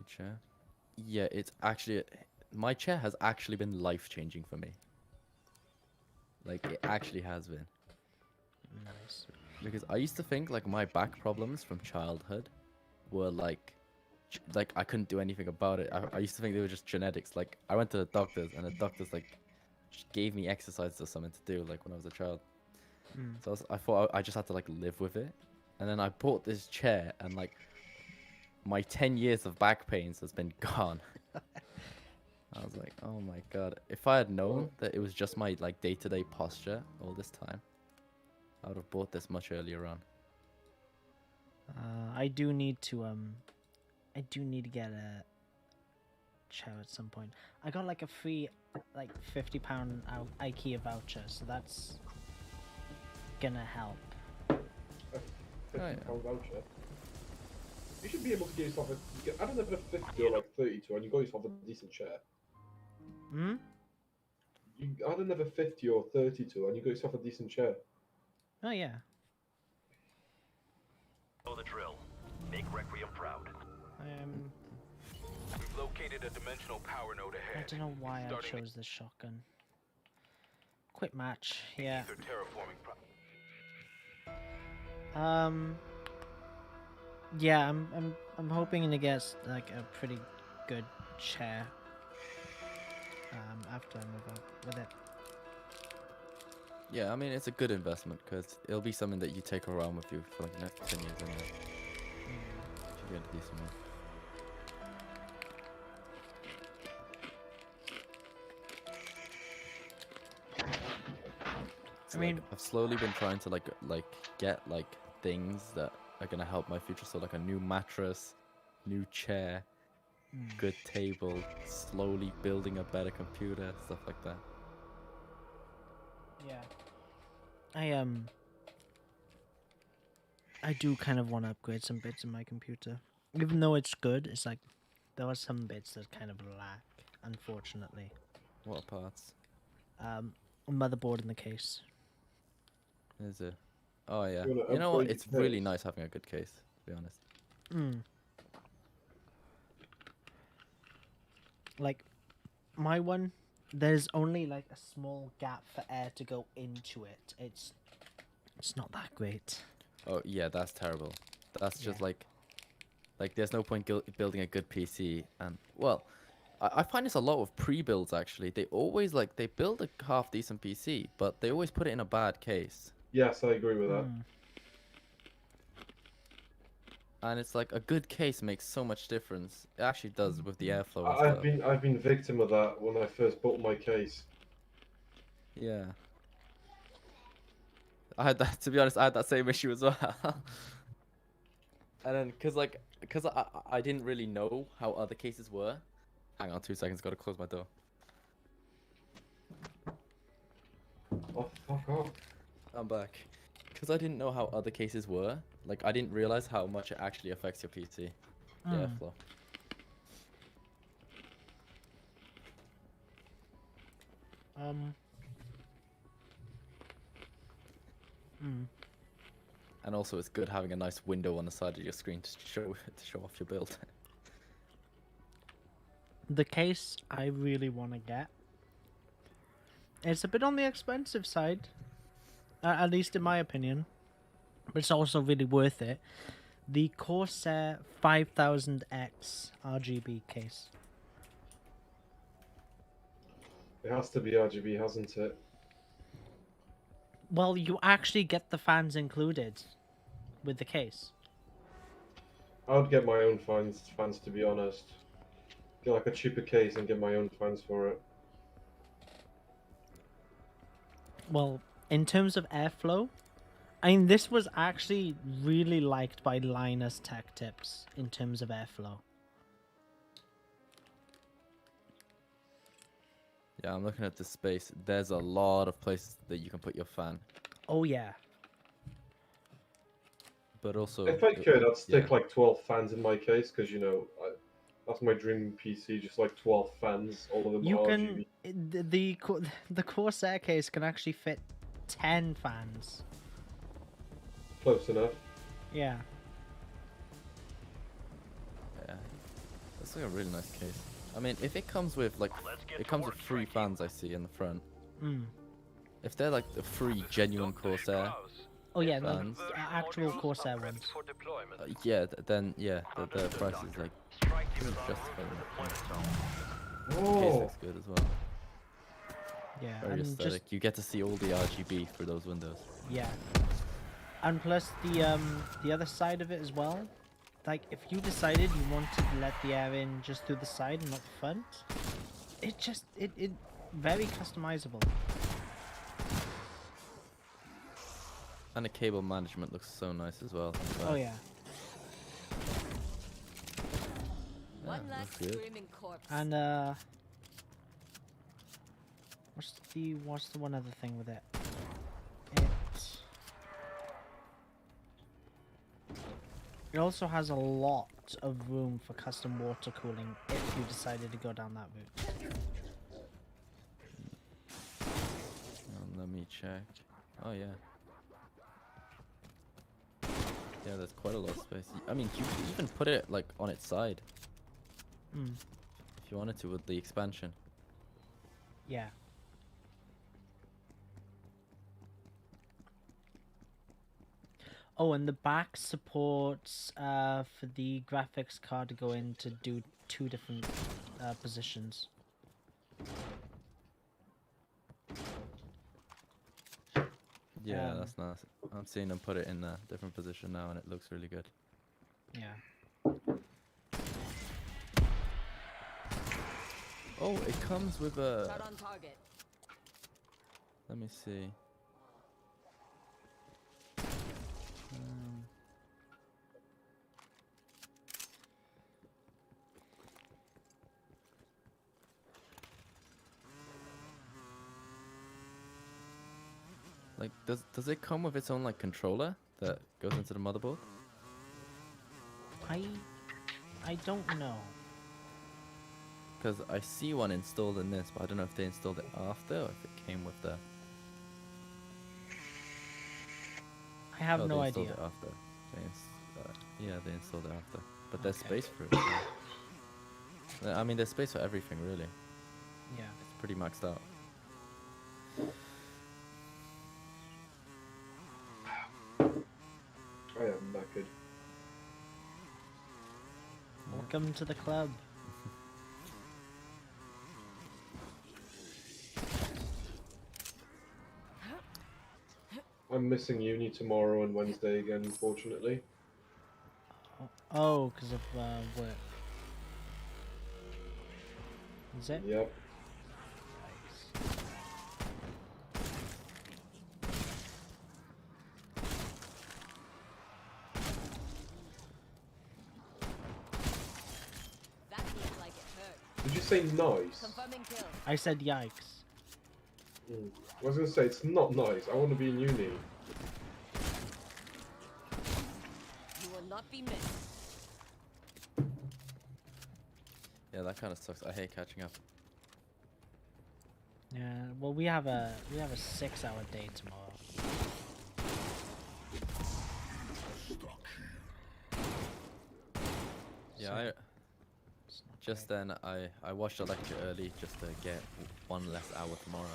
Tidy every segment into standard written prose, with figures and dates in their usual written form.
My chair. Yeah, it's actually my chair has actually been life changing for me. Like it actually has been. Nice. Because I used to think like my back problems from childhood were like I couldn't do anything about it. I used to think they were just genetics. Like I went to the doctors and the doctors like just gave me exercises or something to do like when I was a child. Mm. So I thought I just had to like live with it. And then I bought this chair and like my 10 years of back pains has been gone. I was like, oh my god. If I had known that it was just my like day-to-day posture all this time, I would have bought this much earlier on. I do need to get a chair at some point. I got like a free like £50 IKEA voucher, so that's gonna help. Oh, yeah. £50 voucher. You should be able to get yourself I don't know if it's 50 or like 32, and you got yourself a decent chair. Hmm? You add another 50 or 32, and you got yourself a decent chair. Oh yeah. Know the drill. Make Requiem proud. We've located a dimensional power node I ahead. don't know why I Starting chose this shotgun. Quick match, yeah. Ether terraforming Yeah, I'm hoping to get like a pretty good chair. After I move up with it. Yeah, I mean, it's a good investment because it'll be something that you take around with you for like the next 10 years anyway. If you get a decent one. I mean, I've slowly been trying to like get like things that are gonna help my future. So like a new mattress, new chair, good table, slowly building a better computer, stuff like that. yeah. I do kind of want to upgrade some bits in my computer. Even though it's good, it's like there are some bits that kind of lack, unfortunately. What parts? A motherboard in the case. Is it? Oh yeah. You wanna You know what? upgrade It's your really case? nice having a good case, to be honest. Like my one, there's only like a small gap for air to go into it. It's not that great. Oh yeah, that's terrible. That's just Yeah. like there's no point building a good PC. And well, I find this a lot with pre-builds actually. They always like they build a half decent PC, but they always put it in a bad case. Yes, I agree with that. And it's like a good case makes so much difference. It actually does with the airflow and I've stuff. been victim of that when I first bought my case. Yeah. I had that, to be honest, I had that same issue as well. And then, cause I didn't really know how other cases were. Hang on 2 seconds, gotta close my door. Oh, fuck off. I'm back. Cause I didn't know how other cases were. Like, I didn't realize how much it actually affects your PC. The airflow. And also, it's good having a nice window on the side of your screen to show off your build. The case I really want to get. It's a bit on the expensive side, at least in my opinion, but it's also really worth it. The Corsair 5000X RGB case. It has to be RGB, hasn't it? Well, you actually get the fans included with the case. I would get my own fans to be honest. Get like a cheaper case and get my own fans for it. Well, in terms of airflow, I mean, this was actually really liked by Linus Tech Tips in terms of airflow. Yeah, I'm looking at the space. There's a lot of places that you can put your fan. Oh yeah. But also... If I could, I'd stick yeah. like 12 fans in my case, because, you know, that's my dream PC, just like 12 fans, all of them You RGB. can the Corsair case can actually fit 10 fans. Close enough. Yeah. Yeah. Looks like a really nice case. I mean, if it comes with like, it comes with 3 fans I see in the front. Mm. If they're like the 3 genuine Corsair, Oh yeah, like Fans. actual Corsair ones. yeah, then yeah, the price is like really justified. The case Oh, looks good as well. Yeah, Very and aesthetic. just You get to see all the RGB through those windows. yeah, and plus the other side of it as well. Like if you decided you wanted to let the air in just through the side and not the front, it very customizable. And the cable management looks so nice as well. Oh yeah, One Yeah, last looks good. screaming corpse. and what's the one other thing with it? It also has a lot of room for custom water cooling if you decided to go down that route. Let me check. Oh yeah. Yeah, there's quite a lot of space. I mean, you could even put it like on its side Mm, if you wanted to with the expansion. yeah. Oh, and the back supports for the graphics card to go in to do 2 different positions. Yeah, Um, that's nice. I'm seeing them put it in a different position now, and it looks really good. Yeah. Oh, it comes with a. Shot on target. Let me see. Like, does it come with its own like controller that goes into the motherboard? I don't know. Because I see one installed in this, but I don't know if they installed it after or if it came with the. I have Oh, no they installed idea. it after. Yeah, they installed it after. But there's Okay. space for it. I mean, there's space for everything, really. Yeah. It's pretty maxed out. I am knackered. Welcome to the club. I'm missing uni tomorrow and Wednesday again, unfortunately. Oh, because of work. Is it? Yep. That looked like it hurt. Did you say nice? Confirming kill. I said yikes. I was gonna say it's not nice. I want to be in uni. You will not be missed. Yeah, that kind of sucks. I hate catching up. Yeah. Well, we have a 6-hour day tomorrow. Yeah, So, I it's not just great. then I watched the lecture early just to get 1 less hour tomorrow.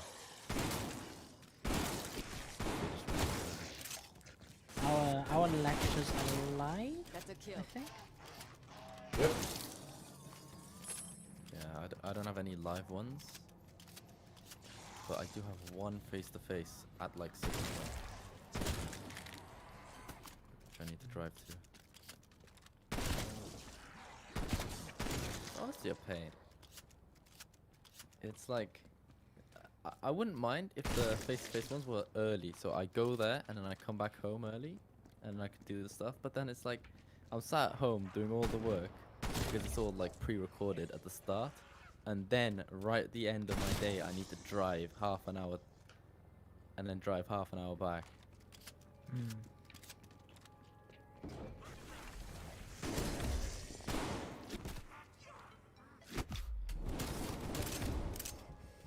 Our lectures are live, That's a kill. I think. Yep. Yeah, I don't have any live ones, but I do have one face-to-face at like 6 o'clock, which I need to drive to. What's your pain? It's like, I wouldn't mind if the face-to-face ones were early, so I go there and then I come back home early, and I could do the stuff. But then it's like, I'm sat at home doing all the work because it's all like pre-recorded at the start, and then right at the end of my day, I need to drive half an hour, and then drive half an hour back. Hmm.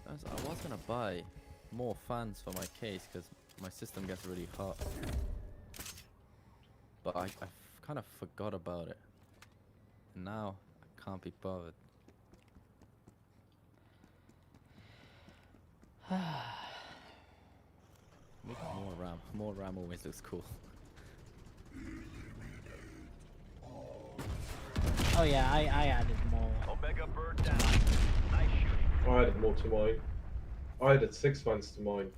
I was gonna buy more fans for my case because my system gets really hot, but I kind of forgot about it. And now I can't be bothered. Make more RAM. More RAM always looks cool. Oh yeah, I added more. Omega bird down. Nice shooting. I added more to mine. I added 6 fans to mine.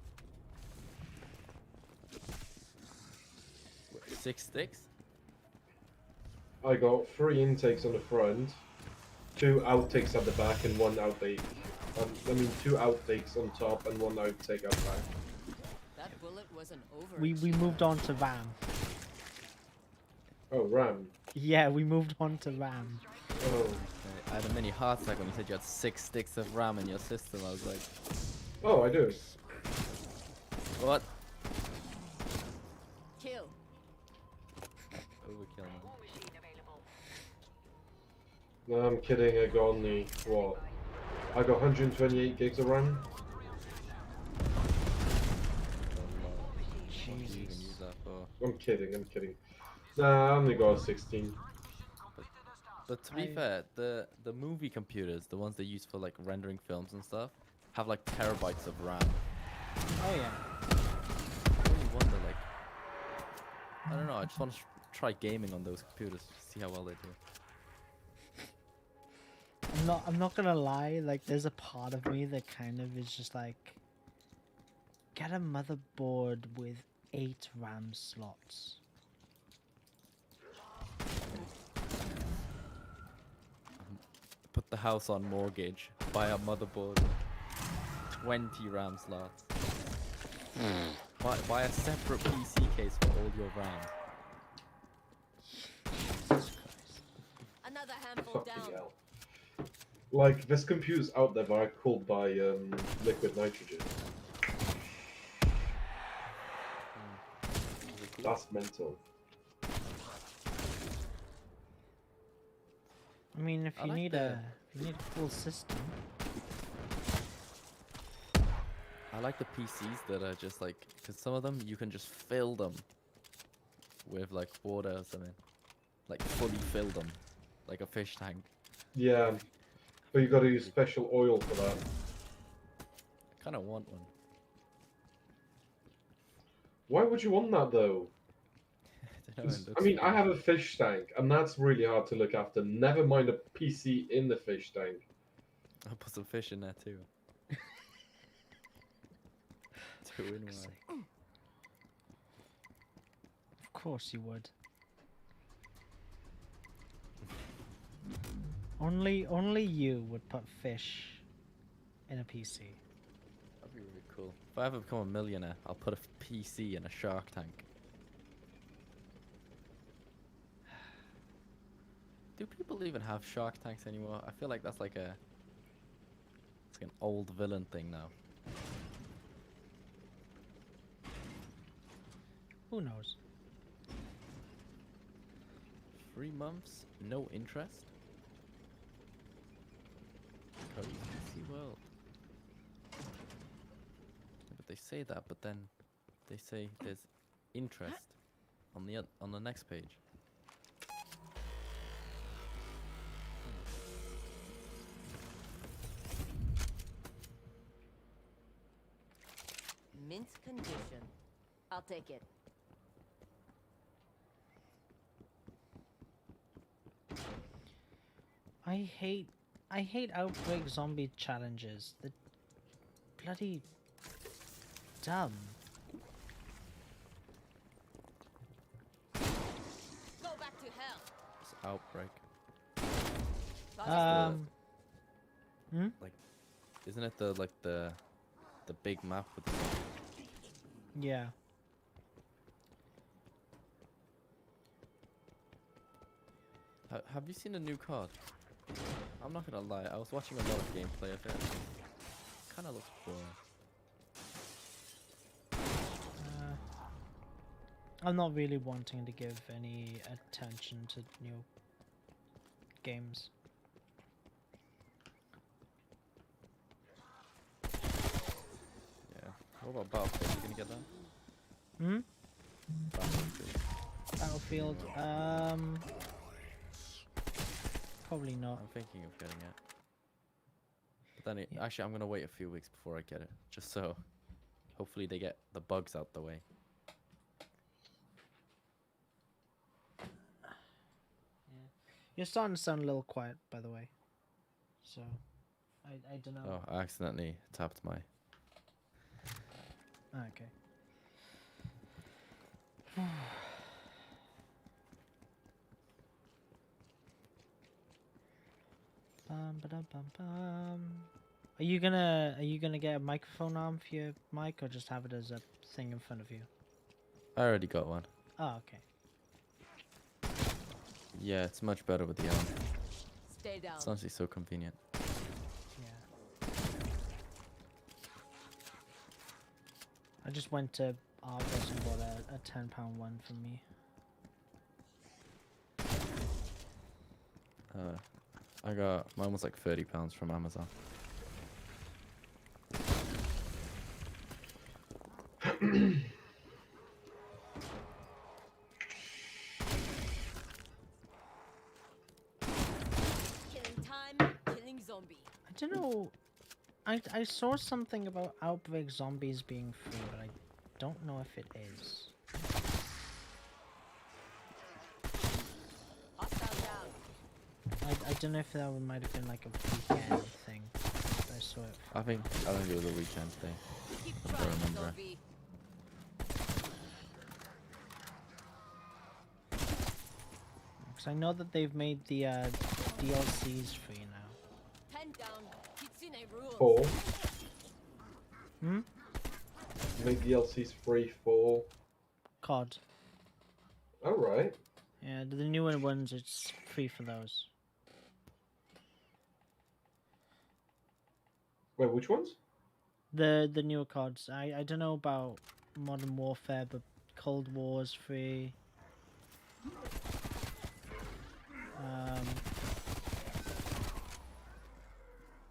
6 sticks? I got 3 intakes on the front, 2 outtakes at the back, and 1 outtake. I mean, 2 outtakes on top and 1 outtake at the back. That bullet was an over. We moved on to RAM. Oh, RAM. Yeah, we moved on to RAM. Oh. I had a mini heart attack when you said you had 6 sticks of RAM in your system. I was like, Oh, I do. what? Kill. Overkill, man. No, I'm kidding. I got only, what? I got 128 gigs of RAM. What do you even use that for? I'm kidding. Nah, I only got 16. But to be fair, the movie computers, the ones they use for like rendering films and stuff, have like terabytes of RAM. Oh yeah. I really wonder, like, I don't know. I just want to try gaming on those computers, see how well they do. I'm not gonna lie, like there's a part of me that kind of is just like, get a motherboard with 8 RAM slots. Put the house on mortgage, buy a motherboard, 20 RAM slots. Buy a separate PC case for all your RAM. Another handful Fucking down. hell. Like, there's computers out there that are cooled by liquid nitrogen. That's mental. I mean, if I you like need the- a full system. I like the PCs that are just like, because some of them you can just fill them with like water or something, like fully fill them, like a fish tank. Yeah, but you gotta use special oil for that. I kind of want one. Why would you want that though? I don't know, it 'Cause, I looks mean, I cool. have a fish tank, and that's really hard to look after. Never mind a PC in the fish tank. I'll put some fish in there too. 2 in 1. Of course you would. Only you would put fish in a PC. That'd be really cool. If I ever become a millionaire, I'll put a PC in a shark tank. Do people even have shark tanks anymore? I feel like that's like a... It's like an old villain thing now. Who knows? 3 months, no interest? Cody's PC World. Yeah, but they say that, but then they say there's interest on the next page. Mint condition. I'll take it. I hate Outbreak zombie challenges. They're bloody dumb. Go back to hell. It's Outbreak. Like, isn't it the big map with the... Yeah. Have you seen a new card? I'm not gonna lie, I was watching a lot of gameplay of it. Kinda looks boring. I'm not really wanting to give any attention to new games. Yeah. What about Battlefield? You gonna get that? Hmm? Battlefield. Battlefield. Probably not. I'm thinking of getting it. But then Yeah. actually, I'm gonna wait a few weeks before I get it, just so hopefully they get the bugs out the way. You're starting to sound a little quiet, by the way. So, I don't know. Oh, I accidentally tapped my. Okay. Bum, ba-dum, bum, bum. Are you gonna get a microphone arm for your mic, or just have it as a thing in front of you? I already got one. Oh, okay. Yeah, it's much better with the arm. Stay down. It's honestly so convenient. Yeah. I just went to Argos and bought a £10 one for me. I got mine was like £30 from Amazon. Killing time, killing zombie. I don't know. I saw something about Outbreak zombies being free, but I don't know if it is. Hostile down. I don't know if that might have been like a weekend thing. I saw it. I think it was a weekend thing. Keep I trying, remember. zombie. Because I know that they've made the DLCs free now. Pen down. Kitsune rules. 4. Hmm? Make DLCs free for. COD. Alright. Yeah, the newer ones, it's free for those. Wait, which ones? The newer CODs. I don't know about Modern Warfare, but Cold War's free.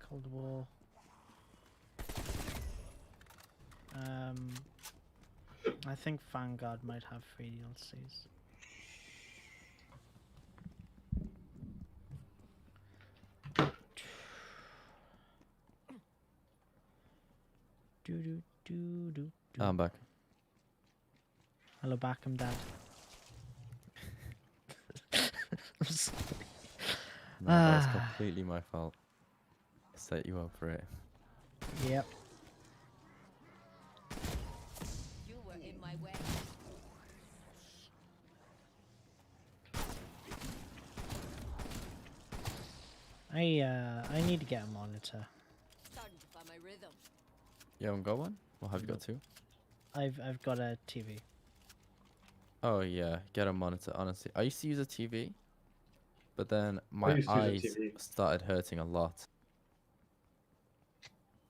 Cold War. I think Vanguard might have free DLCs. Do do do do. I'm back. Hello, back. I'm Dad. I'm sorry. No, that was Ah. completely my fault. I set you up for it. Yep. You were in my way. I need to get a monitor. Starting to find my rhythm. You haven't got one? Well, have you got two? I've got a TV. Oh yeah, get a monitor. Honestly, I used to use a TV, but then my used to use a eyes TV. started hurting a lot.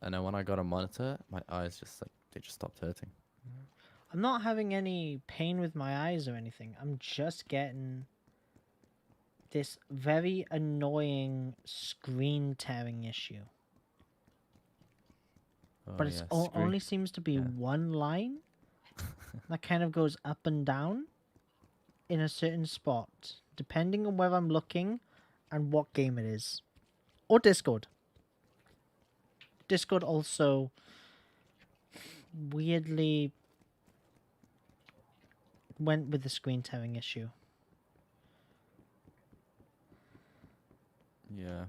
And then when I got a monitor, my eyes they just stopped hurting. I'm not having any pain with my eyes or anything. I'm just getting this very annoying screen tearing issue. Oh, But it's yeah, only seems to be yeah. one line that kind of goes up and down in a certain spot, depending on where I'm looking and what game it is. Or Discord. Discord also weirdly went with the screen tearing issue. Yeah.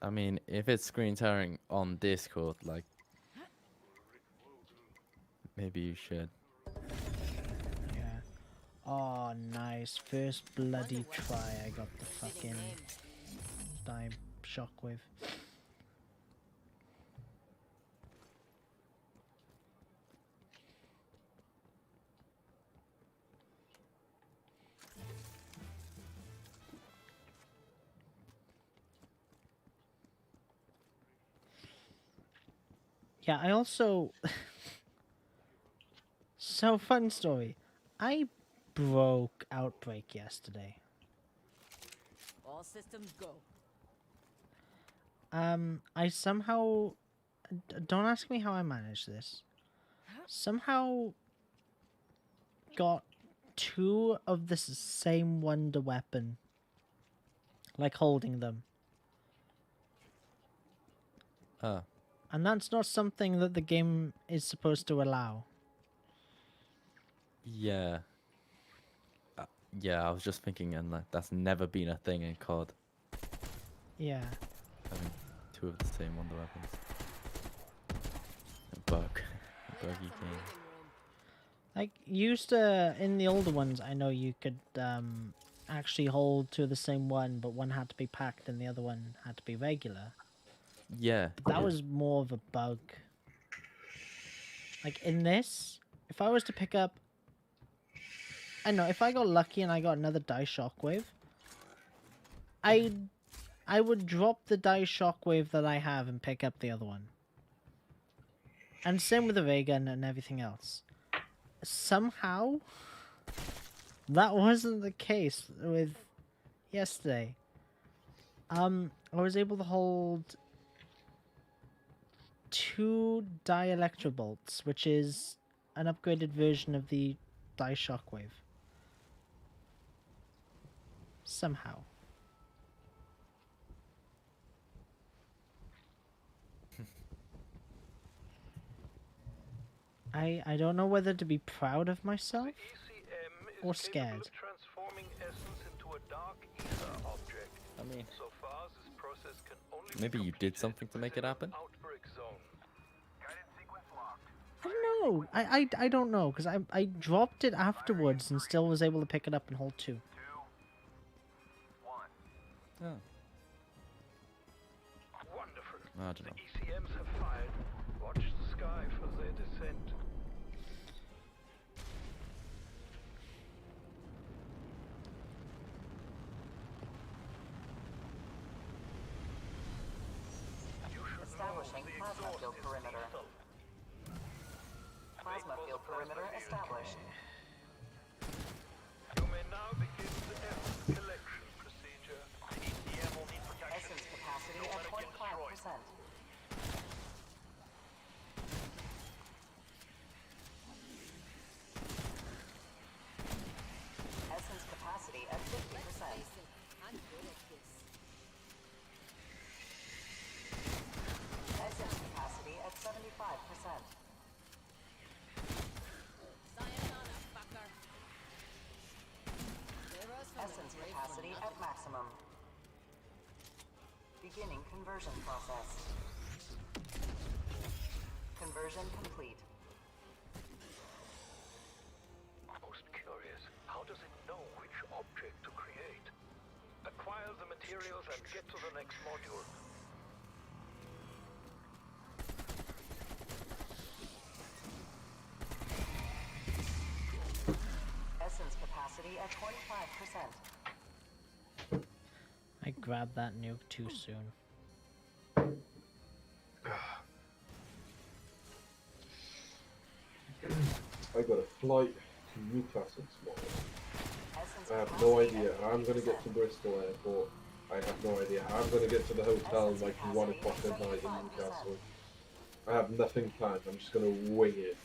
I mean, if it's screen tearing on Discord, like, maybe you should. Yeah. Oh, nice. First bloody try, I got the Fitting fucking name. dime shockwave. Yeah, I also... So, fun story. I broke Outbreak yesterday. All systems go. I somehow... Don't ask me how I managed this. Somehow got two of the same wonder weapon like holding them. Oh. And that's not something that the game is supposed to allow. Yeah. Yeah, I was just thinking, and like, that's never been a thing in COD. Yeah. Having two of the same wonder weapons. A bug. A Clean buggy up some game. living room. Like, used to, in the older ones, I know you could actually hold two of the same one, but one had to be packed and the other one had to be regular. Yeah. But that yeah. was more of a bug. Like, in this, if I was to pick up... I don't know, if I got lucky and I got another die shockwave, I would drop the die shockwave that I have and pick up the other one. And same with the ray gun and everything else. Somehow, that wasn't the case with yesterday. I was able to hold 2 dielectro bolts, which is an upgraded version of the die shockwave. Somehow. I don't know whether to be proud of myself ECM or is capable scared. of transforming essence into a dark ether object. I mean, So far, this process can only be maybe you did completed something to make it within an happen. Outbreak zone. Guidance sequence locked. I don't know. I don't know, because I dropped it afterwards and still was able to pick it up and hold 2. 2, 1. Oh, Wonderful. I don't know. The ECMs have fired. Watch the sky for their descent. You should Establishing know the plasma exhaust field is perimeter. lethal. Plasma field perimeter established. You may now begin the essence collection procedure. The ECM will need protection. Essence capacity at 25%. Essence capacity at 50%. Listen, I'm good at this. Essence capacity at 75%. Sayonara, fucker. Save us from the Essence grave for capacity at nothing. maximum. Beginning conversion process. Conversion complete. Most curious, how does it know which object to create? Acquire the materials and get to the next module. Essence capacity at 25%. I grabbed that nuke too soon. I got a flight to Newcastle tomorrow. Essence I have no capacity idea at how I'm going to get to 50%. Bristol Airport. I have no idea how I'm going to get to the hotel like 1 o'clock at night in Newcastle. I have nothing planned. I'm just going to wing it.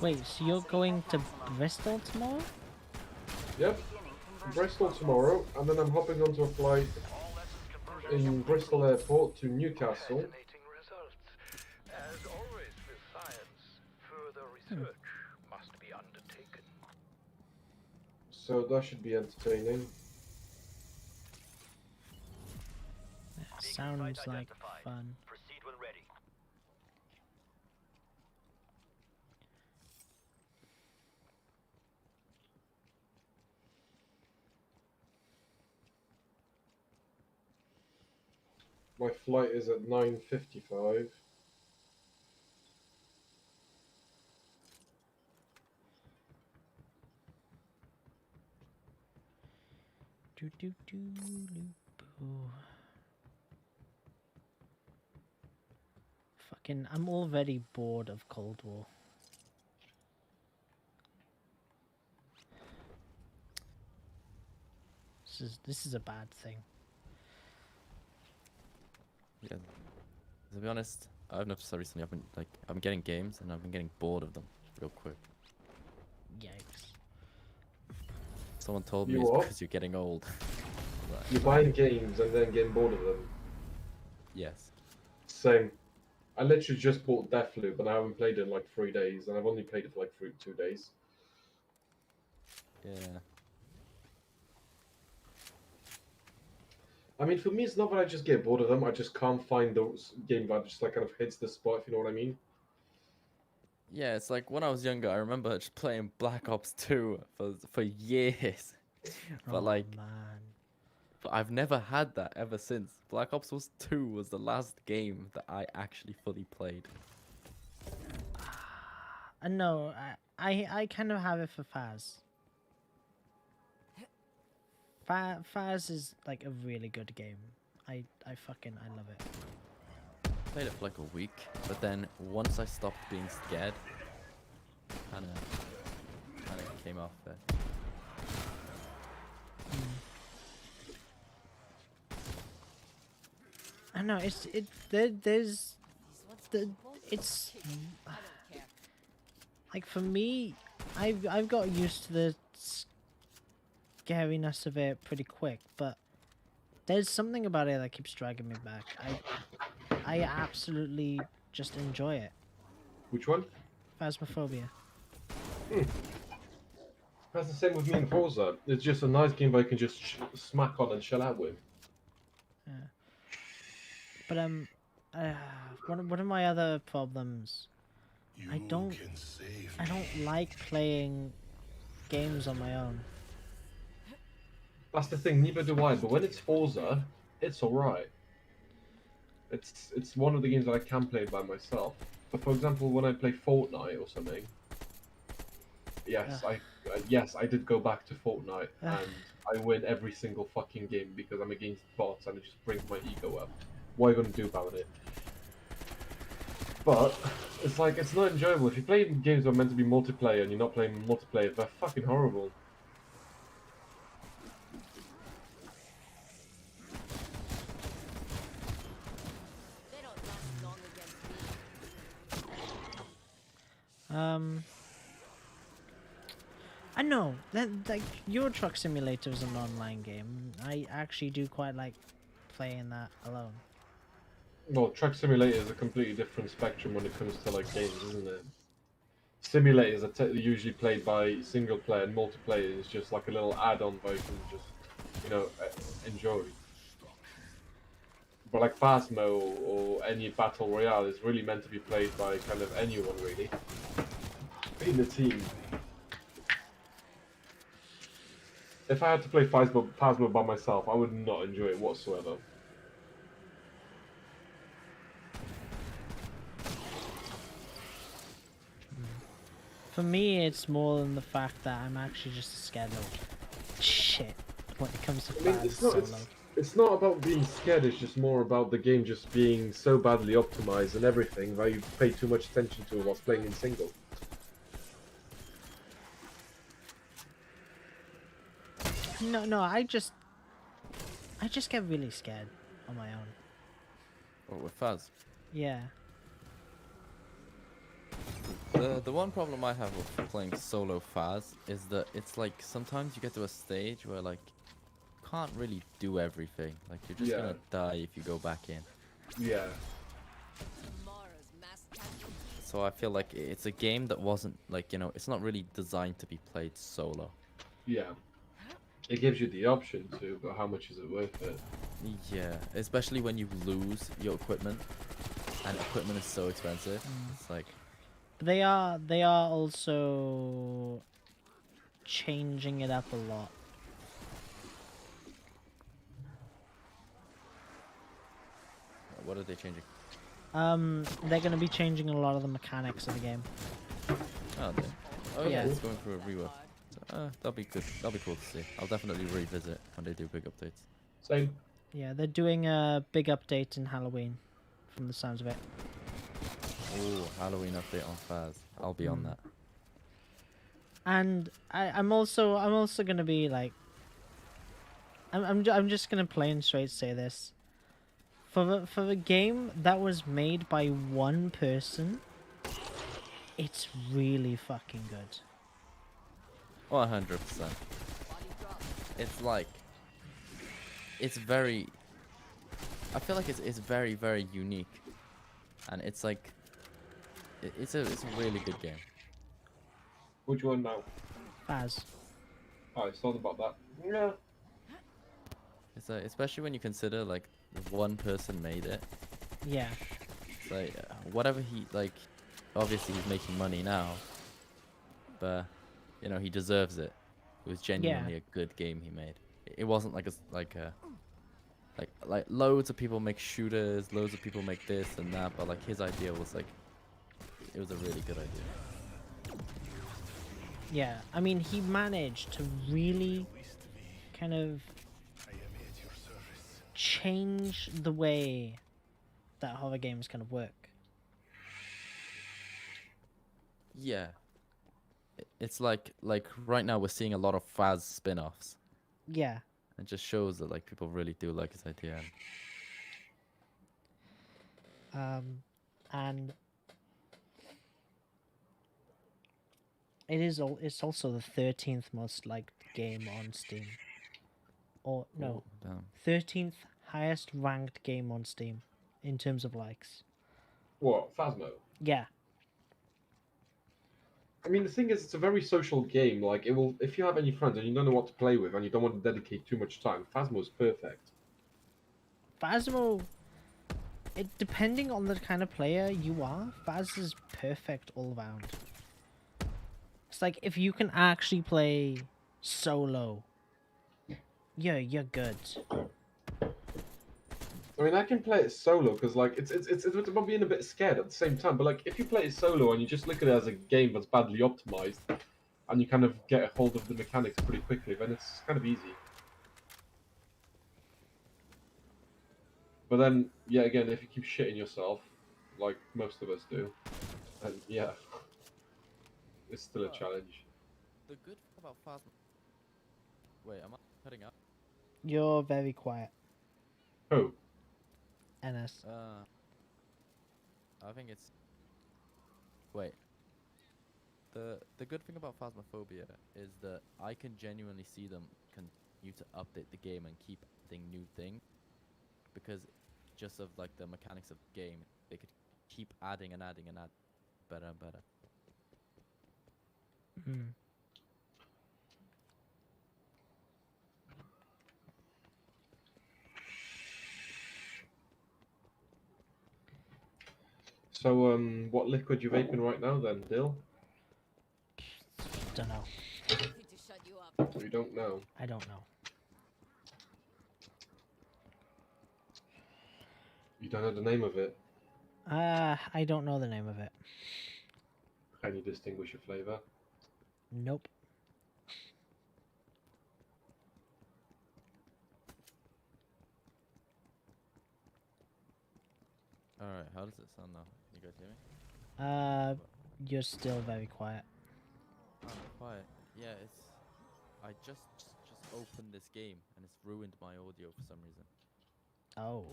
Wait, so you're going to Bristol tomorrow? Yep, Beginning conversion Bristol process. tomorrow, and then I'm hopping onto a flight All essence conversion in Bristol Airport to Newcastle. fascinating results. As always with science, further research must be undertaken. So that should be entertaining. Sounds like fun. Proceed when ready. My flight is at 9:55. Do do do loop. Fucking, I'm already bored of Cold War. This is a bad thing. Yeah. To be honest, I've noticed that recently. I've been getting games and I've been getting bored of them real quick. Yikes. Someone told me You it's what? because you're getting old. Like, You're buying games and then getting bored of them. yes. Same. I literally just bought Deathloop and I haven't played it in like 3 days, and I've only played it for like 2 days. Yeah. I mean, for me, it's not that I just get bored of them. I just can't find those game that just like kind of hits the spot, if you know what I mean. Yeah, it's like when I was younger, I remember just playing Black Ops 2 for years. But Oh like, man. but I've never had that ever since. Black Ops 2 was the last game that I actually fully played. No, I kind of have it for Faz. Faz is like a really good game. I love it. Played it for like a week, but then once I stopped being scared, kind of came off there. I know there's it's like for me, I've got used to the scariness of it pretty quick, but there's something about it that keeps dragging me back. I absolutely just enjoy it. Which one? Phasmophobia. That's the same with me and Forza. It's just a nice game that you can just smack on and chill out with. But one of my other problems, I don't like playing games on my own. That's the thing, neither do I, but when it's Forza, it's alright. It's one of the games that I can play by myself. But for example, when I play Fortnite or something, yes, I did go back to Fortnite and I win every single fucking game because I'm against bots and it just brings my ego up. What are you gonna do about it? But it's like it's not enjoyable. If you play games that are meant to be multiplayer and you're not playing multiplayer, they're fucking horrible. They don't last long against me. I know that like Euro Truck Simulator is an online game. I actually do quite like playing that alone. Well, Truck Simulator is a completely different spectrum when it comes to like games, isn't it? Simulators are usually played by single player, and multiplayer is just like a little add-on that you can just, enjoy. But like Phasmo or any battle royale is really meant to be played by kind of anyone really, in a team. If I had to play Phasmo by myself, I would not enjoy it whatsoever. For me, it's more than the fact that I'm actually just scared of shit when it comes to I mean, Phas it's not. solo. It's not about being scared. It's just more about the game just being so badly optimized and everything that you pay too much attention to whilst playing in single. No, I just get really scared on my own. What with Faz? Yeah. The one problem I have with playing solo Faz is that it's like sometimes you get to a stage where like you can't really do everything. Like you're just gonna die if you go back in. Yeah. Tomorrow's mass casualties. So I feel like it's a game that wasn't like, it's not really designed to be played solo. Yeah. It gives you the option to, but how much is it worth it? Yeah, especially when you lose your equipment, and equipment is so expensive. It's like, They are also changing it up a lot. what are they changing? They're gonna be changing a lot of the mechanics of the game. Oh yeah, Yeah. it's going through a rework. So, that'll be good. That'll be cool to see. I'll definitely revisit when they do big updates. Same. Yeah, they're doing a big update in Halloween, from the sounds of it. Ooh, Halloween update on Faz. I'll be on that. And I'm also gonna be like, I'm just gonna plain straight say this. For the game that was made by one person, it's really fucking good. 100%. Body drop it's like it's very. I feel like it's very very unique, and it's like it's a really good game. Which one now? Faz. Oh, I thought about that. Yeah. It's like, especially when you consider like one person made it. Yeah. It's like whatever he like. Obviously, he's making money now, but you know he deserves it. It was genuinely a good game he made. It wasn't like like loads of people make shooters, loads of people make this and that, but like his idea was like it was a really good idea. Yeah. I mean, he managed to really kind of change the way that horror games kind of work. Yeah. It's like right now we're seeing a lot of Faz spin-offs. Yeah. It just shows that like people really do like his idea. And it's also the 13th most liked game on Steam. Or no, Damn. 13th highest ranked game on Steam in terms of likes. What? Phasmo? Yeah. I mean, the thing is, it's a very social game. Like, it will, if you have any friends and you don't know what to play with and you don't want to dedicate too much time, Phasmo is perfect. Phasmo, depending on the kind of player you are, Phas is perfect all around. It's like if you can actually play solo, yeah, you're good. I mean, I can play it solo because, like, it's about being a bit scared at the same time. But like, if you play it solo and you just look at it as a game that's badly optimized, and you kind of get a hold of the mechanics pretty quickly, then it's kind of easy. But then, yeah, again, if you keep shitting yourself, like most of us do, and yeah, it's still a challenge. The good thing about Faz. Wait, am I cutting up? You're very quiet, Oh, NS. I think it's. Wait. The good thing about Phasmophobia is that I can genuinely see them continue to update the game and keep adding new things, because just of like the mechanics of the game, they could keep adding and adding and add better and better. Mm. so what liquid you vaping right now then, Dill? Don't know. Easy to shut you up. You don't know. I don't know. You don't know the name of it. I don't know the name of it. Can you distinguish a flavor? Nope. Alright, how does it sound now? You guys hear me? You're still very quiet. I'm quiet. Yeah, it's. I just opened this game and it's ruined my audio for some reason. Oh.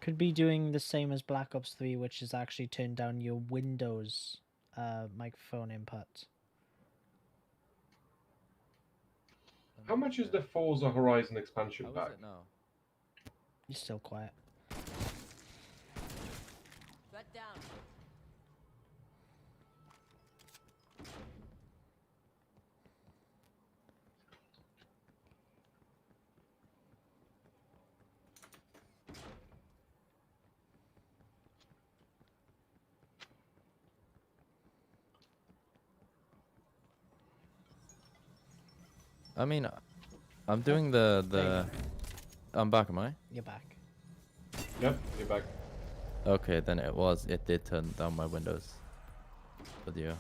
Could be doing the same as Black Ops 3, which is actually turn down your Windows microphone input. How much is the Forza Horizon expansion How pack? is it now? You're still quiet. Shut down. I mean, I'm doing the. I'm back, am I? You're back. Yep, you're back. Okay, then it did turn down my Windows video.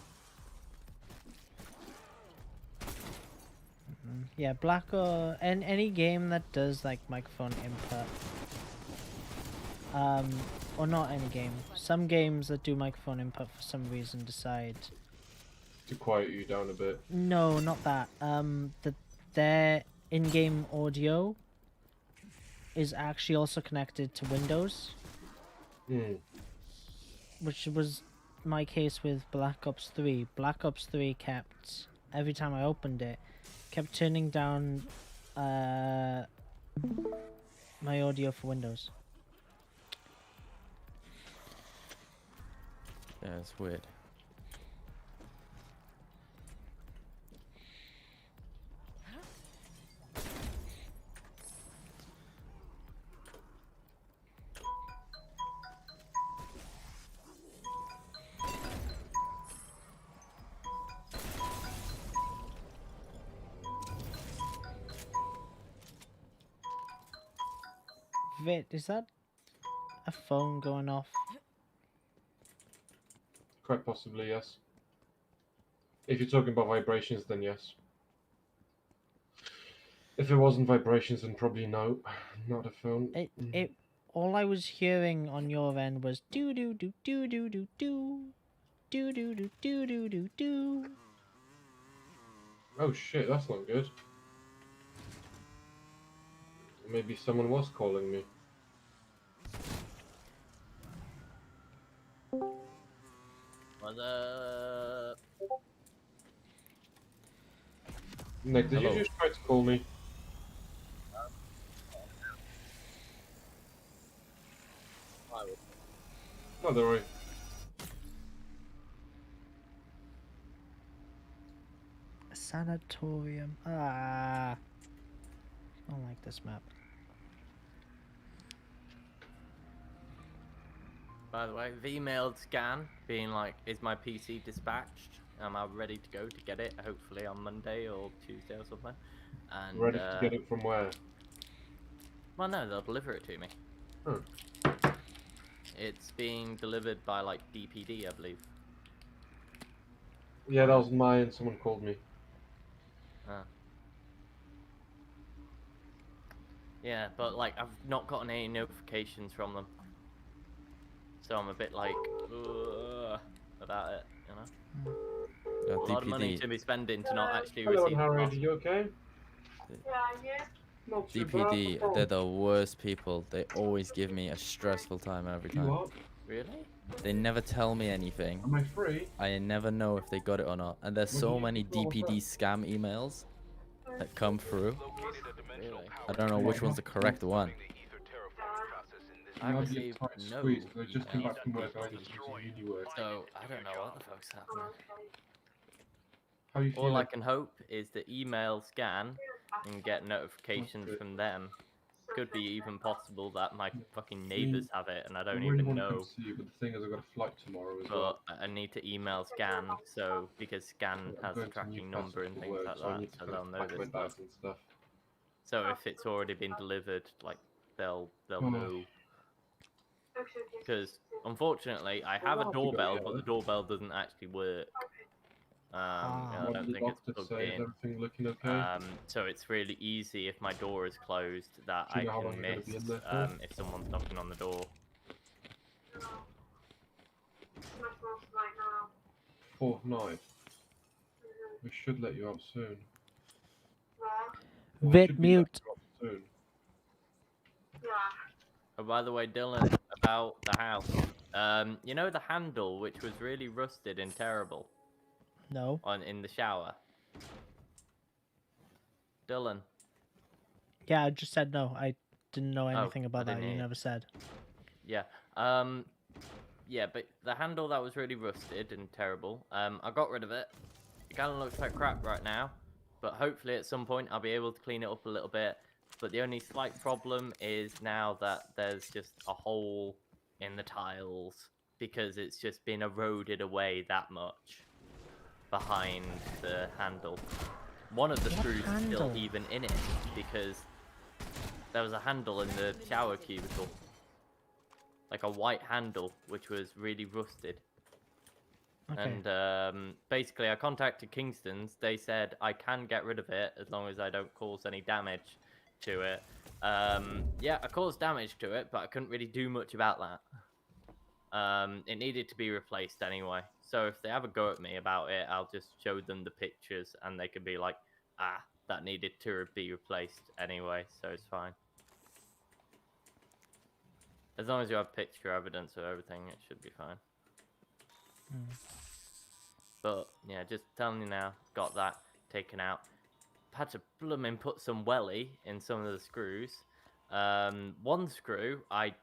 Yeah, and any game that does like microphone input. Or not any game. Some games that do microphone input for some reason decide. To quiet you down a bit. No, not that. Their in-game audio is actually also connected to Windows, Hmm. which was my case with Black Ops 3. Black Ops 3 kept, every time I opened it, kept turning down my audio for Windows. Yeah, it's weird. Vit, is that a phone going off? Quite possibly, yes. If you're talking about vibrations, then yes. If it wasn't vibrations, then probably no. Not a phone. It all I was hearing on your end was do do do do do do do do do do do do do do. Oh shit, that's not good. Maybe someone was calling me. What's up? Nick, did Hello. you just try to call me? No, don't worry. Sanatorium. Ah. I don't like this map. By the way, I've emailed Scan being like, is my PC dispatched? Am I ready to go to get it? Hopefully on Monday or Tuesday or something. And Ready to get it from where? well, no, they'll deliver it to me. Huh. It's being delivered by like DPD, I believe. Yeah, that was mine. Someone called me. Ah. Yeah, but like I've not gotten any notifications from them, so I'm a bit like about it, you know. A lot of money DPD. to be spending to not actually Hello, receive the Harry. Are parcel. you okay? Not too bad. DPD, they're the worst people. They always give me a stressful time every You time. are? Really? They never tell me anything. Am I free? I never know if they got it or not. And there's When so you many roll with DPD scam emails that come through. Really? I don't know which one's the correct one. I Might be a received tight no squeeze, 'cause I just came emails back from from work. I people went from to some uni work. So I don't know what the fuck's happening. How you All feeling? I can hope is that email Scan and get notifications good. from them. Could be even possible that my fucking mean, neighbors have it and I I don't really even want to come know. see you, but the thing is, I've got a flight tomorrow as But well. I need to email Scan, so because Scan I'm has a going to tracking Newcastle number and for things work, like so I that, need to so kind they'll of know pack my this stuff. bags and stuff. So if it's already been delivered, like they'll Oh. know. Because unfortunately, I have a I'll have to go doorbell, but together. the doorbell doesn't actually work. I What don't did the think it's doctor plugged say? Is in. everything looking okay? So it's really easy if my door is closed that Do I you know how long can you're gonna miss be in there for? if someone's knocking on the door. Fourth night. We should let you out soon. We Vit should be letting mute. you out soon. Oh, by the way, Dylan, about the house. You know the handle, which was really rusted and terrible No. in the shower? Dylan. Yeah, I just said no. I didn't know anything I about that. didn't You hear. never said. Yeah. Yeah, but the handle that was really rusted and terrible, I got rid of it. It kind of looks like crap right now, but hopefully at some point I'll be able to clean it up a little bit. But the only slight problem is now that there's just a hole in the tiles because it's just been eroded away that much behind the handle. One of the What screws is still handle? even in it because there was a handle in the shower cubicle. Like a white handle, which was really rusted. Okay. And basically, I contacted Kingston's. They said I can get rid of it as long as I don't cause any damage to it. Yeah, I caused damage to it, but I couldn't really do much about that. It needed to be replaced anyway. So if they have a go at me about it, I'll just show them the pictures, and they could be like, "Ah, that needed to be replaced anyway," so it's fine. As long as you have picture evidence of everything, it should be fine. But yeah, just telling you now, got that taken out. Had to blooming put some welly in some of the screws. One screw I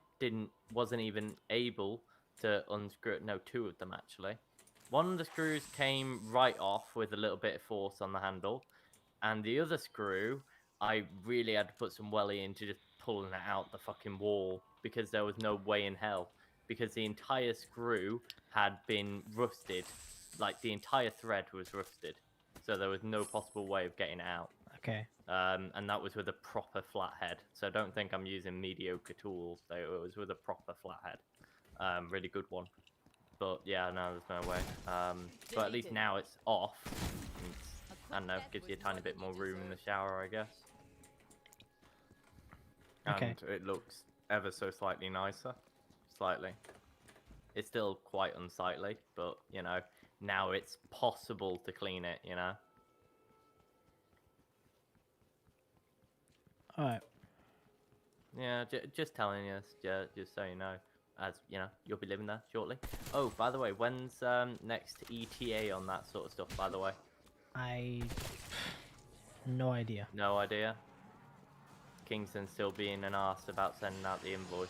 wasn't even able to unscrew. No, two of them actually. One of the screws came right off with a little bit of force on the handle, and the other screw I really had to put some welly into just pulling it out the fucking wall because there was no way in hell, because the entire screw had been rusted, like the entire thread was rusted, so there was no possible way of getting it out. Okay. And that was with a proper flathead, so don't think I'm using mediocre tools. It was with a proper flathead, really good one. But yeah, no, there's no way. But at least now it's off. I don't know, gives you a tiny bit more room in the shower, I guess. Okay. And it looks ever so slightly nicer. Slightly. It's still quite unsightly, but, you know, now it's possible to clean it, you know? Alright. Yeah, just telling you, just so you know. As, you know, you'll be living there shortly. Oh, by the way, when's next ETA on that sort of stuff, by the way? No idea. No idea? Kingston still being an arse about sending out the invoice.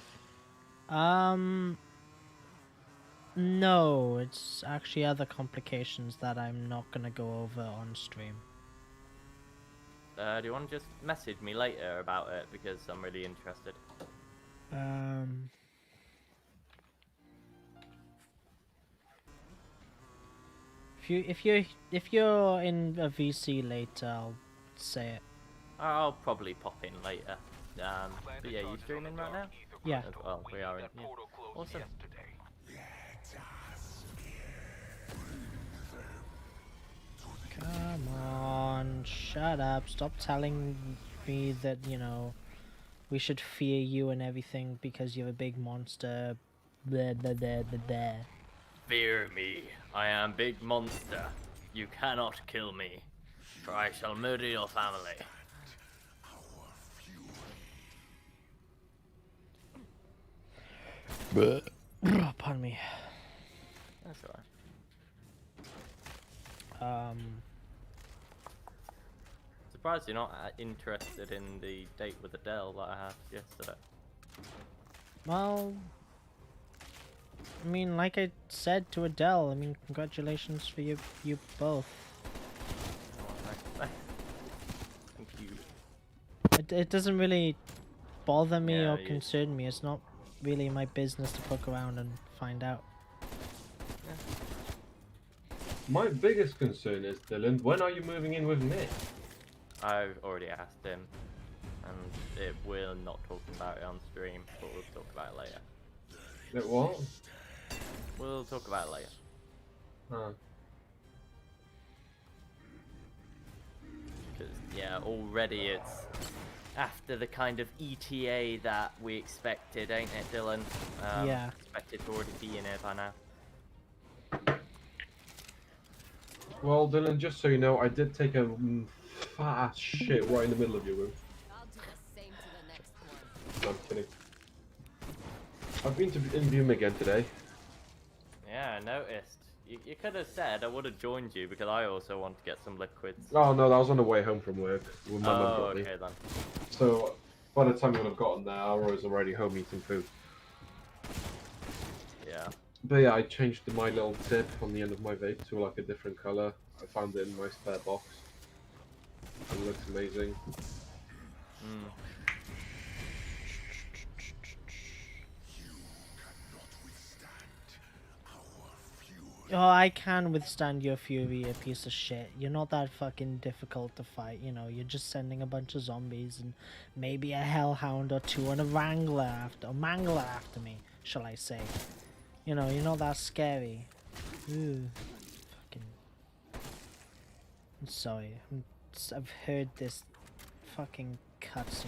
No, it's actually other complications that I'm not gonna go over on stream. Do you want to just message me later about it, because I'm really interested. If you're in a VC later, I'll say it. I'll probably pop in later. But yeah, you streaming right now? Yeah. Well, we are in. Yeah. Awesome. Come on, shut up. Stop telling me that, you know, we should fear you and everything because you're a big monster. Blah, blah, blah, blah, blah. Fear me, I am big monster. You cannot kill me, for I shall murder your family. Pardon me. That's alright. Surprised you're not interested in the date with Adele that I had yesterday. Well, I mean, like I said to Adele, I mean, congratulations for you both. Thank you. It doesn't really bother me Yeah, or concern me. It's not really my business to poke around and find out. My biggest concern is, Dylan, when are you moving in with Nick? I've already asked him, and we're not talking about it on stream, but we'll talk about it later. It what? We'll talk about it later. Huh. Because, yeah, already it's after the kind of ETA that we expected, ain't it, Dylan? Yeah. Expected to already be in here by now. Well, Dylan, just so you know, I did take a fat ass shit right in the middle of your room. I'll do the same to the next one. No, I'm kidding. I've been to Imbume again today. Yeah, I noticed. You could have said I would have joined you because I also want to get some liquids. Oh no, that was on the way home from work. When my mum Oh, got me. okay then. So by the time we would have gotten there, I was already home eating food. Yeah. But yeah, I changed my little tip on the end of my vape to like a different color. I found it in my spare box. And it looks amazing. Mm. Oh, I can withstand your fury, you piece of shit. You're not that fucking difficult to fight, you know. You're just sending a bunch of zombies and maybe a hellhound or two and a mangler after me, shall I say. You know, you're not that scary. Ooh, fucking. I'm sorry. I've heard this fucking cutscene,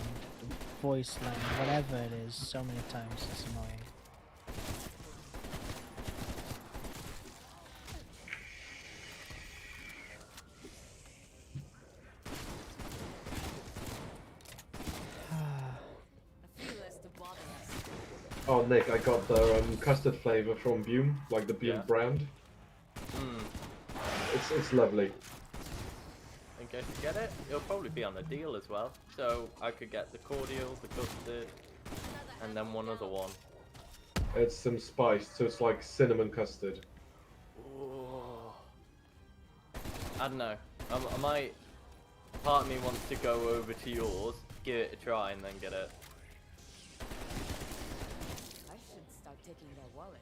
voice line, whatever it is, so many times. It's annoying. A few less to bother us. Oh Nick, I got the custard flavor from Bume, like the Bume Yeah. brand. It's lovely. In case you get it, it'll probably be on a deal as well. So I could get the cordial, the custard, and then one other one. It's some spice, so it's like cinnamon custard. Ooh. I don't know. I might. Part of me wants to go over to yours, give it a try, and then get it. I should start taking their wallets.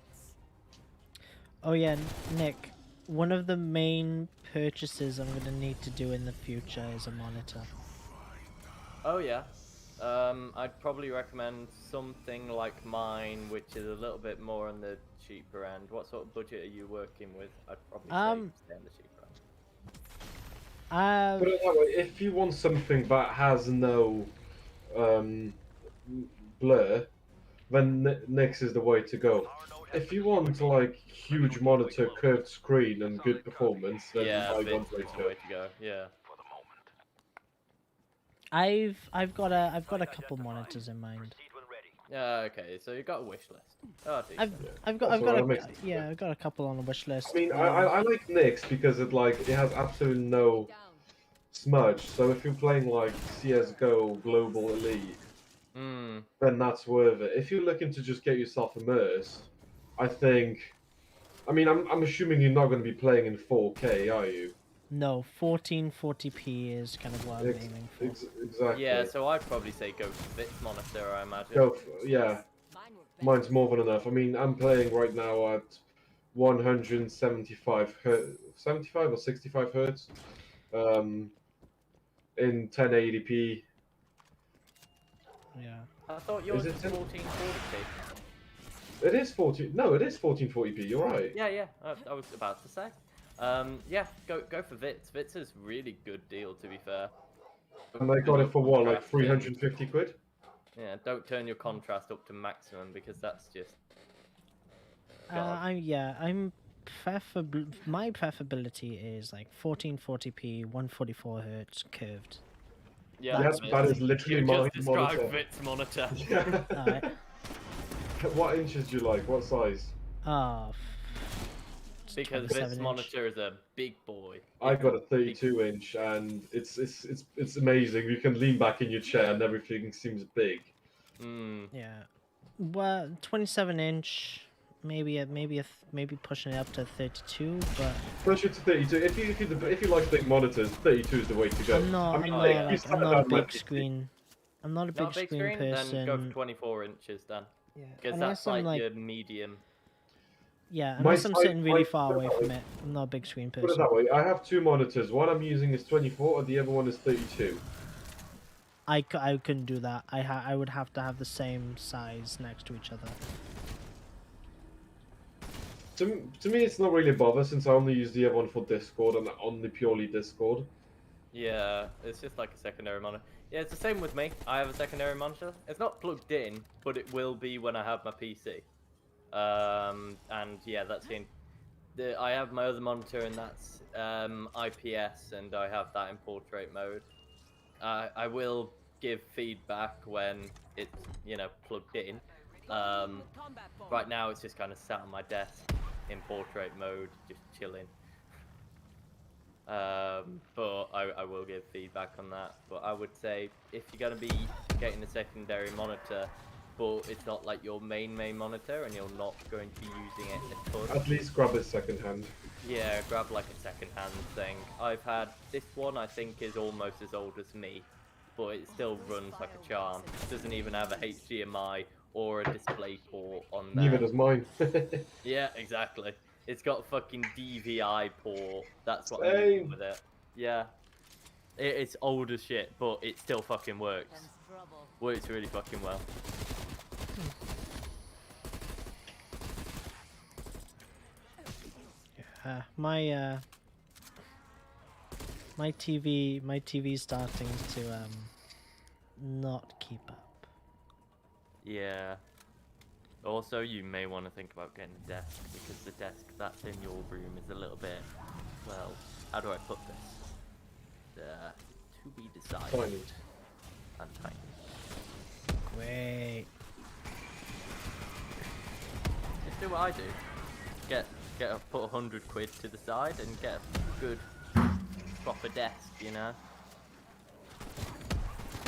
Oh yeah, Nick. One of the main purchases I'm gonna need to do in the future is a monitor. Oh yeah. I'd probably recommend something like mine, which is a little bit more on the cheaper end. What sort of budget are you working with? I'd probably say stay on the cheaper end. Put it that way, if you want something that has no blur, then Nix is the way to go. If you want like huge monitor, curved screen, and good performance, then Yeah, I Vitz want way is to the go. way to go. Yeah. For the moment. I've got a couple monitors in mind. Proceed when ready. Yeah. Okay. So you got a wish list. Oh, I've decent. I've got That's I've got alright, that makes a yeah I've got a couple on the wish list. I mean, I like Nix because it has absolutely no Down. smudge. So if you're playing like CS:GO Global Elite, Hmm. then that's worth it. If you're looking to just get yourself immersed, I think. I mean, I'm assuming you're not going to be playing in 4K, are you? No, 1440p is kind of what I'm aiming for. Exactly. Yeah. So I'd probably say go for Vitz monitor. I imagine. Yeah, Mine were better. mine's more than enough. I mean, I'm playing right now at 175 hertz, 75 or 65 hertz, in 1080p. Yeah. I thought yours Is was it 1440p. It is 14. No, it is 1440p. You're right. Yeah, yeah. I was about to say. Yeah, go for Vitz. Vitz is really good deal, to be fair. And I got it for what, like 350 quid? Yeah, don't turn your contrast up to maximum because that's just. God. I'm my preferability is like 1440p, 144 hertz curved. Yeah, That's- Vitz. that is literally You my just described monitor. Vitz monitor. Yeah. Alright. What inches do you like? What size? Oh. Because 27 Vitz inch. monitor is a big boy. I It's got a big- 32 inch, and it's amazing. You can lean back in your chair, and everything seems big. Mm. Yeah. Well, 27 inch, maybe pushing it up to 32, but Push it to 32. If you like big monitors, 32 is the way to go. I'm not I mean, I'm like, not, you like, start I'm not a out like big screen. I'm not a big, Not a big screen, person. then go for 24 inches then. Yeah. Because Unless that's I'm like like your medium. yeah, My unless I'm side- sitting really my- far put it away that from way. it. I'm not a big screen Put it person. that way. I have two monitors. One I'm using is 24, and the other one is 32. I couldn't do that. I would have to have the same size next to each other. To me, it's not really a bother since I only use the other one for Discord and only purely Discord. Yeah, it's just like a secondary monitor. Yeah, it's the same with me. I have a secondary monitor. It's not plugged in, but it will be when I have my PC. And yeah, that's in. I have my other monitor, and that's IPS, and I have that in portrait mode. I will give feedback when it's plugged in. Right now, it's just kind of sat on my desk in portrait mode, just chilling. But I will give feedback on that. But I would say if you're going to be getting a secondary monitor, but it's not like your main monitor and you're not going to be using it a ton, At least grab it second hand. yeah, grab like a second-hand thing. I've had this one. I think is almost as old as me, but it still runs like a charm. It doesn't even have a HDMI or a display port on there. Neither does mine. Yeah, exactly. It's got a fucking DVI port. That's what I'm Same. using with it. Yeah. It's old as shit, but it still fucking works. Hence trouble. Works really fucking well. My TV's starting to not keep up. Yeah. Also, you may want to think about getting a desk, because the desk that's in your room is a little bit, well, how do I put this? To be decided. Tiny. And tiny. Great. Just do what I do. Put 100 quid to the side and get a good, proper desk, you know.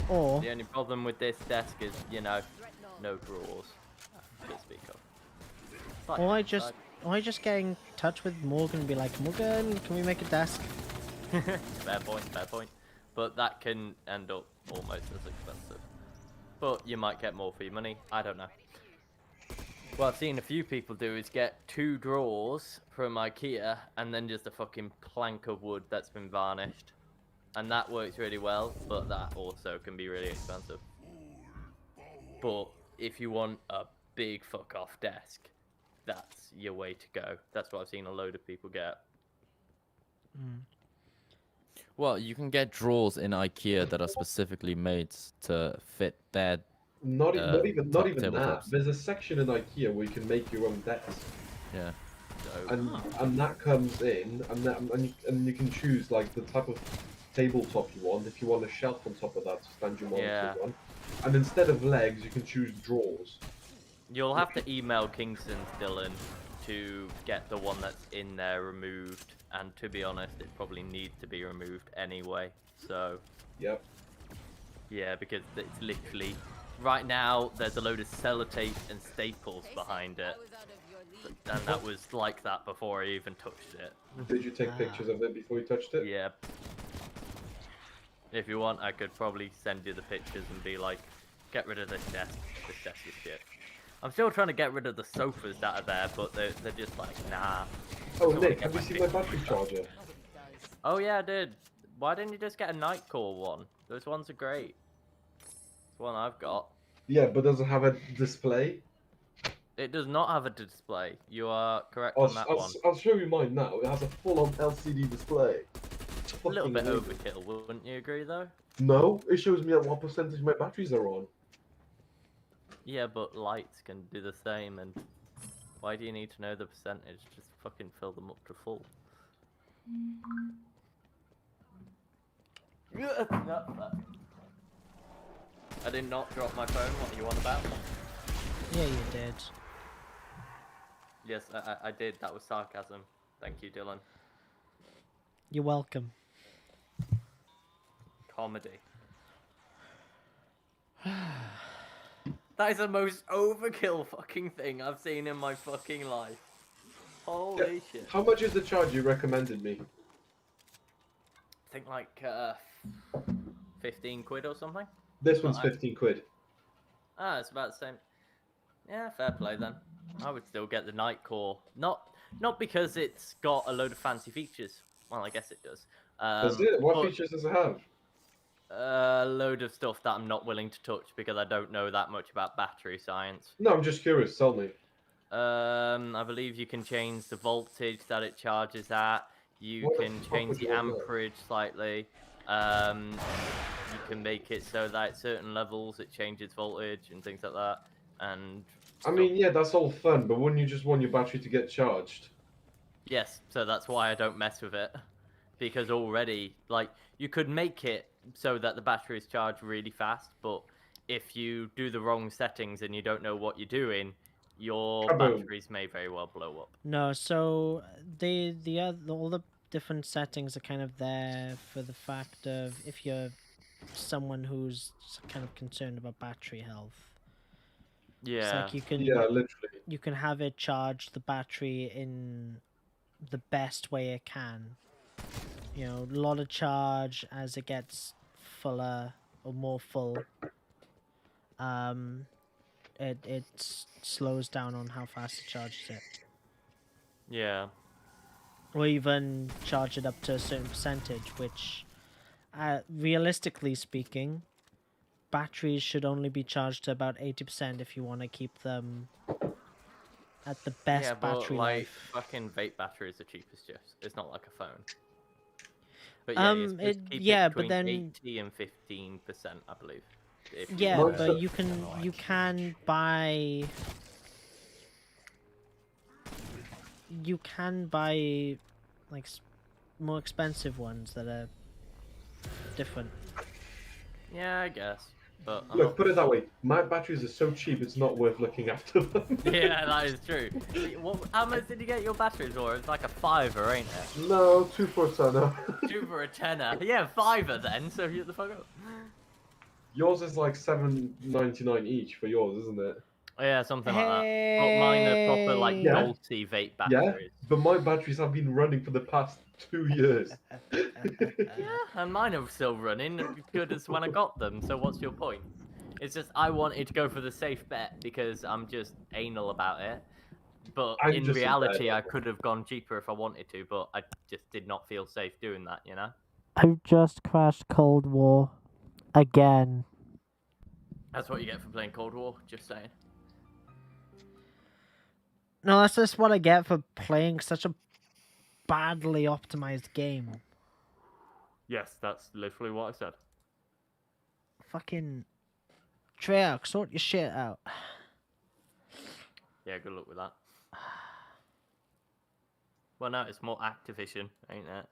Or The only problem with this desk is, you know, no drawers to speak of. Side or by I just side. or I just get in touch with Morgan and be like, Morgan, can we make a desk? Fair point, fair point. But that can end up almost as expensive. But you might get more for your money. I don't know. What I've seen a few people do is get 2 drawers from IKEA and then just a fucking plank of wood that's been varnished. And that works really well, but that also can be really expensive. But if you want a big fuck off desk, that's your way to go. That's what I've seen a load of people get. Well, you can get drawers in IKEA that are specifically made to fit their Not top even that. tabletops. There's a section in IKEA where you can make your own desk, Yeah. So and that comes in, and you can choose like the type of tabletop you want. If you want a shelf on top of that to stand your monitor Yeah. on, and instead of legs, you can choose drawers. you'll have to email Kingston's Dylan to get the one that's in there removed. And to be honest, it probably needs to be removed anyway. So Yep. yeah, because it's literally right now there's a load of sellotape and staples behind it, I was out of your league. and that was like that before I even touched it. Did you take pictures of it before you touched it? Yeah. If you want, I could probably send you the pictures and be like, get rid of this desk. This desk is shit. I'm still trying to get rid of the sofas that are there, but they're just like, nah. Oh, Don't Nick, wanna have you get seen my my battery pictures. charger? Nobody does. Oh yeah, I did. Why didn't you just get a Nightcore one? Those ones are great. It's the one I've got. Yeah, but does it have a display? It does not have a display. You are correct I'll, on that I'll, one. I'll show you mine now. It has a full-on LCD display. It's A little fucking bit amazing. overkill, wouldn't you agree though? No, it shows me at what percentage my batteries are on. Yeah, but lights can do the same, and why do you need to know the percentage? Just fucking fill them up to full. I did not drop my phone. What are you on about? Yeah, you did. Yes, I did. That was sarcasm. Thank you, Dylan. You're welcome. Comedy. That is the most overkill fucking thing I've seen in my fucking life. Holy shit. How much is the charge you recommended me? I think like 15 quid or something. This one's I- 15 quid. Ah, it's about the same. Yeah, fair play then. I would still get the Nightcore. Not because it's got a load of fancy features. Well, I guess it does. Does it? What but features does it have? a load of stuff that I'm not willing to touch because I don't know that much about battery science. No, I'm just curious. Tell me. I believe you can change the voltage that it charges at. You What the can fuck change would the you want that? amperage slightly. You can make it so that at certain levels it changes voltage and things like that. And I mean, yeah, that's all fun, but wouldn't you just want your battery to get charged? yes, so that's why I don't mess with it. Because already, like, you could make it so that the battery is charged really fast, but if you do the wrong settings and you don't know what you're doing, your Kaboom. batteries may very well blow up. No, so all the different settings are kind of there for the fact of if you're someone who's kind of concerned about battery health. It's Yeah. like you can Yeah, literally. you can have it charge the battery in the best way it can. You know, a lot of charge as it gets fuller or more full. It slows down on how fast it charges it. Yeah. Or even charge it up to a certain percentage, which, realistically speaking, batteries should only be charged to about 80% if you want to keep them at the best Yeah, but battery like life. fucking vape battery is the cheapest, Jeff. It's not like a phone. But yeah, you're supposed to keep yeah, it but between then 80 and 15%, I believe. if you yeah, wanna- but you can buy like more expensive ones that are different. Yeah, I guess. But I'm Look, not... put it that way. My batteries are so cheap, it's not worth looking after them. Yeah, that is true. How much did you get your batteries for? It's like a fiver, ain't it? No, 2 for a tenner. 2 for a tenner. Yeah, fiver then. So shut the fuck up. Yours is like $7.99 each for yours, isn't it? Yeah, something like that. But mine are proper like Yeah. Dolce vape Yeah, batteries. but my batteries have been running for the past 2 years. Yeah, and mine are still running as good as when I got them. So what's your point? It's just I wanted to go for the safe bet because I'm just anal about it. But I'm in just a reality, I bad- could have gone cheaper if I wanted to, but I just did not feel safe doing that, you know? I've just crashed Cold War again. That's what you get for playing Cold War, just saying. No, that's just what I get for playing such a badly optimized game. Yes, that's literally what I said. Fucking Treyarch, sort your shit out. Yeah, good luck with that. Well, no, it's more Activision, ain't it?